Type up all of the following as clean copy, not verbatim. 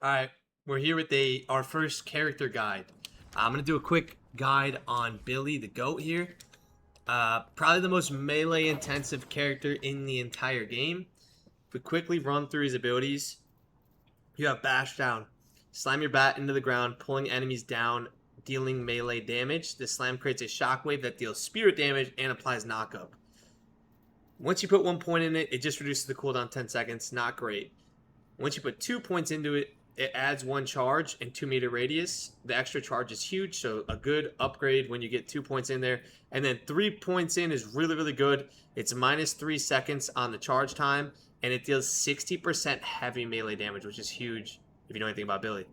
All right, we're here with our first character guide. I'm gonna do a quick guide on Billy the Goat here. Probably the most melee intensive character in the entire game. If we quickly run through his abilities, you have Bash Down. Slam your bat into the ground, pulling enemies down, dealing melee damage. This slam creates a shockwave that deals spirit damage and applies knockup. Once you put 1 point in it, it just reduces the cooldown 10 seconds. Not great. Once you put 2 points into it, it adds 1 charge and 2 meter radius. The extra charge is huge, so a good upgrade when you get 2 points in there. And then 3 points in is really, really good. It's minus 3 seconds on the charge time, and it deals 60% heavy melee damage, which is huge if you know anything about Billy.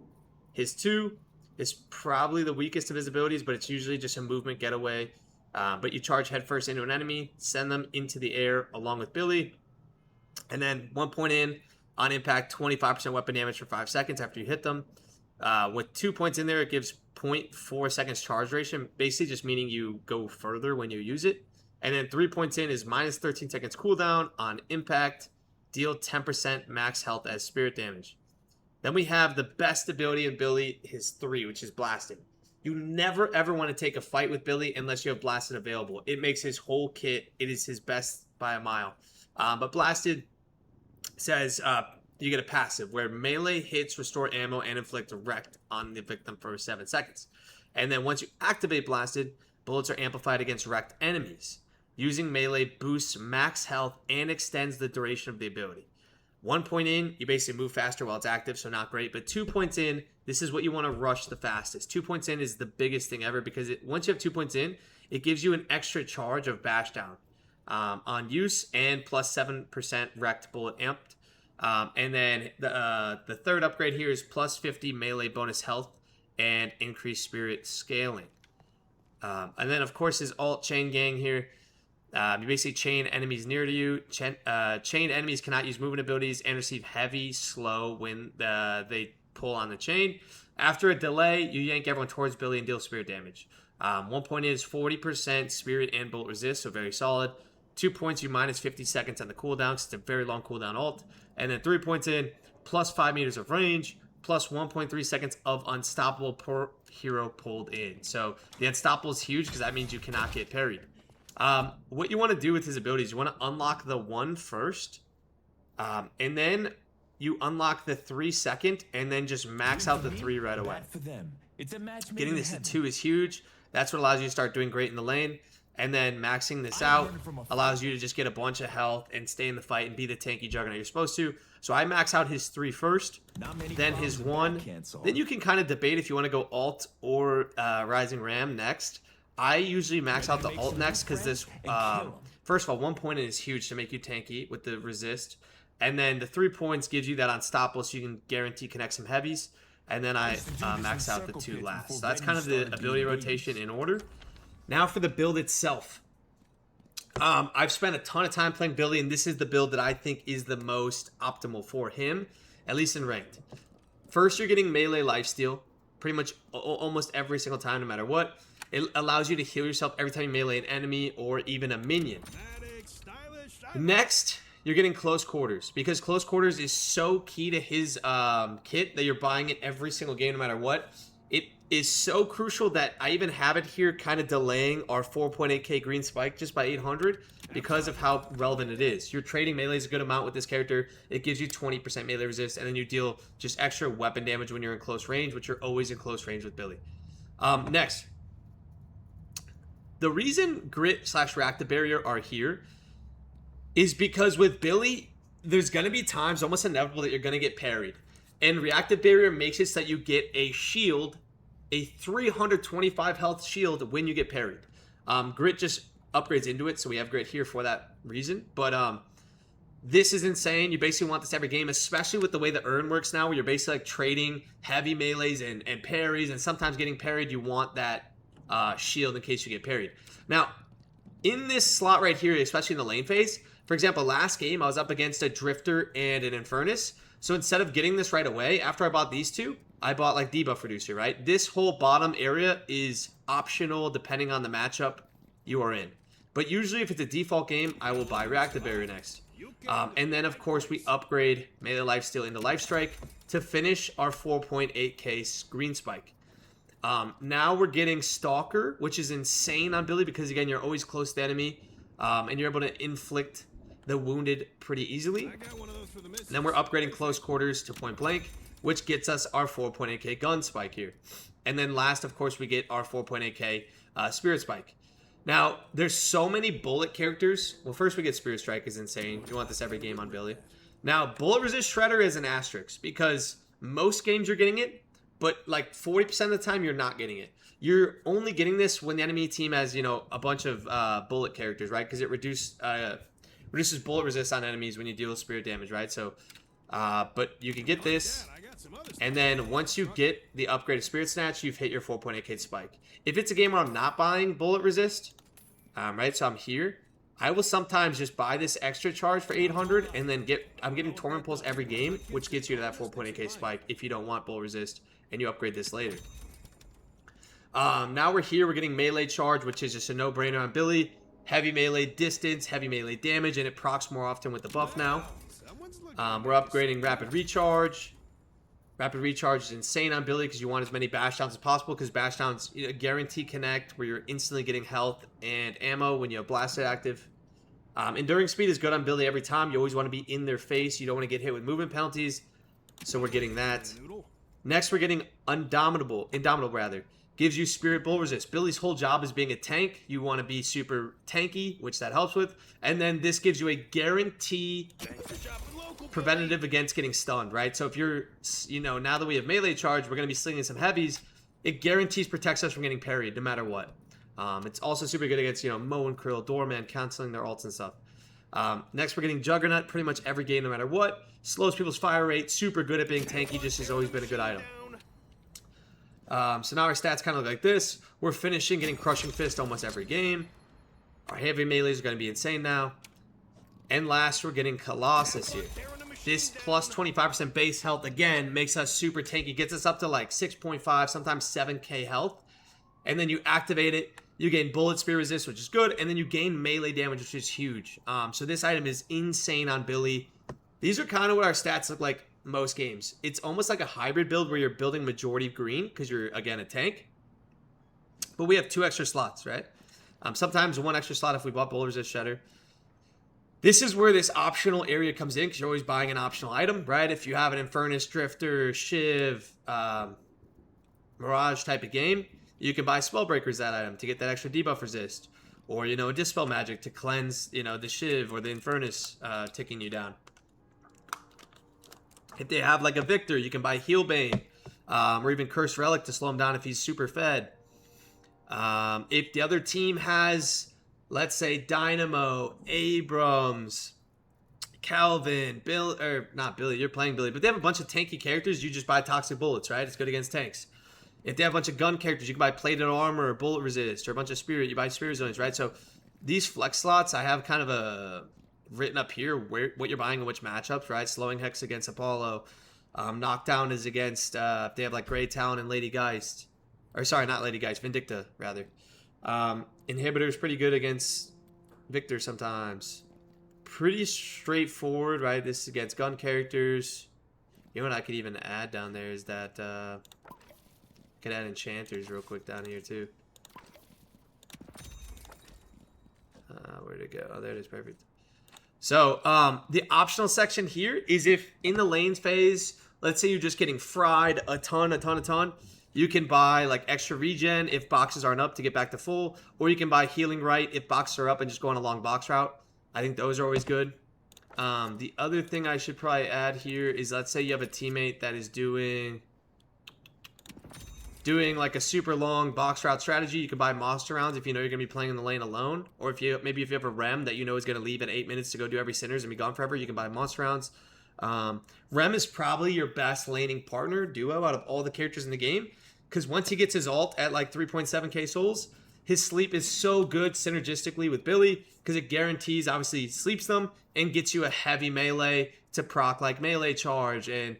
His 2 is probably the weakest of his abilities, but it's usually just a movement getaway. But you charge headfirst into an enemy, send them into the air along with Billy, and then 1 point in, on impact, 25% weapon damage for 5 seconds after you hit them. With 2 points in there, it gives 0.4 seconds charge duration, basically just meaning you go further when you use it. And then 3 points in is minus 13 seconds cooldown on impact, deal 10% max health as spirit damage. Then we have the best ability of Billy, his 3, which is Blasted. You never ever want to take a fight with Billy unless you have Blasted available. It makes his whole kit, it is his best by a mile. But Blasted says you get a passive where melee hits restore ammo and inflict direct on the victim for 7 seconds. And then once you activate Blasted, bullets are amplified against wrecked enemies. Using melee boosts max health and extends the duration of the ability. 1 point in, you basically move faster while it's active, so not great. But 2 points in, this is what you want to rush the fastest. 2 points in is the biggest thing ever because once you have 2 points in, it gives you an extra charge of bash down on use and plus 7% wrecked bullet amped. And then the third upgrade here is plus 50 melee bonus health and increased spirit scaling. And then, of course, his alt chain gang here. You basically chain enemies near to you. Chained enemies cannot use movement abilities and receive heavy slow when they pull on the chain. After a delay, you yank everyone towards Billy and deal spirit damage. 1 point is 40% spirit and bullet resist, so very solid. 2 points, you minus 50 seconds on the cooldown, because it's a very long cooldown alt. And then 3 points in, plus 5 meters of range, plus 1.3 seconds of unstoppable per hero pulled in. So the unstoppable is huge, because that means you cannot get parried. What you want to do with his abilities, you want to unlock the 1 first, and then you unlock the 3 second, and then just max out the 3 right away. Getting this to 2 is huge. That's what allows you to start doing great in the lane. And then maxing this out allows you to just get a bunch of health and stay in the fight and be the tanky juggernaut you're supposed to. So I max out his 3 first, then his 1. Then you can kind of debate if you want to go alt or Rising Ram next. I usually max out the alt next because this, first of all, 1 point is huge to make you tanky with the resist. And then the 3 points gives you that unstoppable so you can guarantee connect some heavies. And then I max out the 2 last. So that's kind of the ability rotation in order. Now for the build itself. I've spent a ton of time playing Billy, and this is the build that I think is the most optimal for him, at least in ranked. First, you're getting melee lifesteal pretty much almost every single time, no matter what. It allows you to heal yourself every time you melee an enemy or even a minion. Next, you're getting close quarters, because close quarters is so key to his kit that you're buying it every single game, no matter what. It is so crucial that I even have it here kind of delaying our 4.8k green spike just by 800 because of how relevant it is. You're trading melees a good amount with this character. It gives you 20% melee resist, and then you deal just extra weapon damage when you're in close range, which you're always in close range with Billy. Next, the reason grit / reactive barrier are here is because with Billy, there's going to be times, almost inevitable, that you're going to get parried. And reactive barrier makes it so that you get a shield, a 325 health shield when you get parried. Grit just upgrades into it, so we have grit here for that reason. But this is insane. You basically want this every game, especially with the way the urn works now, where you're basically like trading heavy melees and parries, and sometimes getting parried, you want that shield in case you get parried. Now, in this slot right here, especially in the lane phase, for example, last game I was up against a Drifter and an Infernus. So instead of getting this right away, after I bought these two, I bought like debuff reducer, right? This whole bottom area is optional depending on the matchup you are in. But usually if it's a default game, I will buy reactive barrier next. And then, of course, we upgrade Melee Lifesteal into Lifestrike to finish our 4.8k Green Spike. Now we're getting Stalker, which is insane on Billy because, again, you're always close to the enemy, and you're able to inflict the wounded pretty easily. And then we're upgrading Close Quarters to Point Blank, which gets us our 4.8k Gun Spike here. And then last, of course, we get our 4.8k Spirit Spike. Now, there's so many bullet characters. Well, first we get Spirit Strike is insane. You want this every game on Billy. Now, Bullet Resist Shredder is an asterisk because most games you're getting it, but like 40% of the time you're not getting it. You're only getting this when the enemy team has, you know, a bunch of bullet characters, right? Because it reduces bullet resist on enemies when you deal spirit damage, right? So, but you can get this, and then once you get the upgraded Spirit Snatch, you've hit your 4.8k spike. If it's a game where I'm not buying bullet resist, right? So I'm here. I will sometimes just buy this extra charge for 800, and then I'm getting Torment Pulse every game, which gets you to that 4.8k spike if you don't want bullet resist, and you upgrade this later. Now we're here. We're getting Melee Charge, which is just a no-brainer on Billy. Heavy melee distance, heavy melee damage, and it procs more often with the buff now. We're upgrading Rapid Recharge. Rapid Recharge is insane on Billy because you want as many bash downs as possible, because bash downs guarantee connect where you're instantly getting health and ammo when you have Blasted active. Enduring Speed is good on Billy every time. You always want to be in their face. You don't want to get hit with movement penalties, so we're getting that. Next, we're getting Indomitable rather. Gives you Spirit Bull Resist. Billy's whole job is being a tank. You want to be super tanky, which that helps with. And then this gives you a guarantee preventative against getting stunned, right? So if you're, now that we have Melee Charge, we're going to be slinging some heavies. It guarantees protects us from getting parried no matter what. It's also super good against, Mo and Krill, Doorman, canceling their ults and stuff. Next, we're getting Juggernaut pretty much every game no matter what. Slows people's fire rate. Super good at being tanky. Just has always been a good item. So now our stats kind of look like this. We're finishing getting Crushing Fist almost every game. Our heavy melees are going to be insane now. And last, we're getting Colossus here. This plus 25% base health, again, makes us super tanky. Gets us up to like 6.5, sometimes 7k health. And then you activate it. You gain Bullet Spear Resist, which is good. And then you gain melee damage, which is huge. So this item is insane on Billy. These are kind of what our stats look like most games. It's almost like a hybrid build where you're building majority green because you're, again, a tank. But we have 2 extra slots, right? Sometimes 1 extra slot if we bought Bullet Resist Shredder. This is where this optional area comes in because you're always buying an optional item, right? If you have an Infernus, Drifter, Shiv, Mirage type of game, you can buy Spellbreakers that item to get that extra debuff resist. Or, a Dispel Magic to cleanse, the Shiv or the Infernus ticking you down. If they have like a Victor, you can buy Healbane, or even Cursed Relic to slow him down if he's super fed. If the other team has, let's say, Dynamo, Abrams, Calvin, not Billy, you're playing Billy, but they have a bunch of tanky characters, you just buy Toxic Bullets, right? It's good against tanks. If they have a bunch of gun characters, you can buy Plated Armor or Bullet Resist, or a bunch of Spirit, you buy Spirit Zones, right? So these flex slots, I have kind of written up here what you're buying in which matchups, right? Slowing Hex against Apollo. Knockdown is against, if they have like Grey Talon and Lady Geist. Or sorry, not Lady Geist, Vindicta, rather. Inhibitor is pretty good against Victor sometimes. Pretty straightforward, right? This is against gun characters. You know what I could even add down there is that, I could add enchanters real quick down here too. Where'd it go? Oh, there it is, perfect. So, the optional section here is if in the lanes phase, let's say you're just getting fried a ton, you can buy like extra regen if boxes aren't up to get back to full, or you can buy Healing Right if boxes are up and just go on a long box route. I think those are always good. The other thing I should probably add here is, let's say you have a teammate that is doing like a super long box route strategy. You can buy monster rounds if you know you're going to be playing in the lane alone, or if you have a Rem that you know is going to leave in 8 minutes to go do every Sinners and be gone forever, you can buy monster rounds. Rem is probably your best laning partner duo out of all the characters in the game, because once he gets his ult at like 3.7k souls, his sleep is so good synergistically with Billy because it guarantees, obviously, sleeps them and gets you a heavy melee to proc like Melee Charge and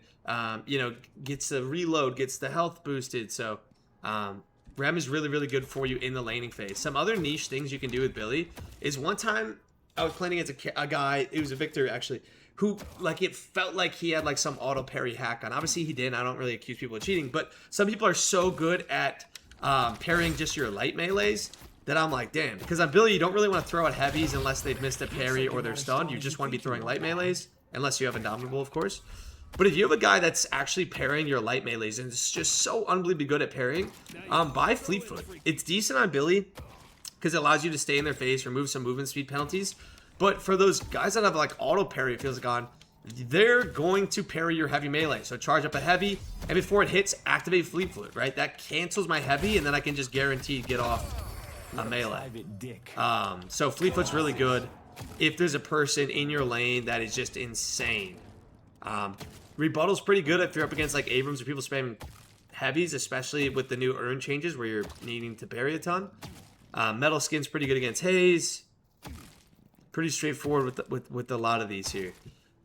gets the reload, gets the health boosted. So Rem is really, really good for you in the laning phase. Some other niche things you can do with Billy is one time I was playing against a guy, it was a Victor actually, who, like, it felt like he had, like, some auto parry hack on. Obviously, he didn't. I don't really accuse people of cheating, but some people are so good at parrying just your light melees that I'm like, damn. Because on Billy, you don't really want to throw at heavies unless they've missed a parry or they're stunned. You just want to be throwing light melees, unless you have Indomitable, of course. But if you have a guy that's actually parrying your light melees and is just so unbelievably good at parrying, buy Fleetfoot. It's decent on Billy because it allows you to stay in their face, remove some movement speed penalties. But for those guys that have like auto parry, it feels like on, they're going to parry your heavy melee. So charge up a heavy, and before it hits, activate Fleetfoot, right? That cancels my heavy, and then I can just guarantee get off a melee. So Fleetfoot's really good if there's a person in your lane that is just insane. Rebuttal's pretty good if you're up against like Abrams or people spamming heavies, especially with the new urn changes where you're needing to parry a ton. Metal Skin's pretty good against Haze. Pretty straightforward with a lot of these here.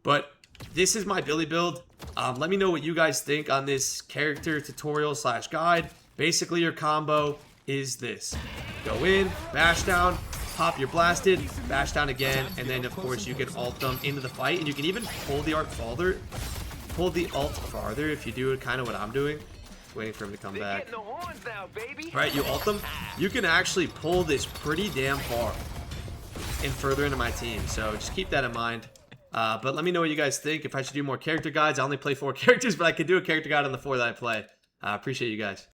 But this is my Billy build. Let me know what you guys think on this character tutorial / guide. Basically, your combo is this. Go in, bash down, pop your blasted, bash down again, and then of course you can ult them into the fight, and you can even pull the ult farther. If you do kind of what I'm doing. Just waiting for him to come back. Right, you ult them. You can actually pull this pretty damn far and further into my team, so just keep that in mind. But let me know what you guys think. If I should do more character guides, I only play 4 characters, but I could do a character guide on the 4 that I play. Appreciate you guys.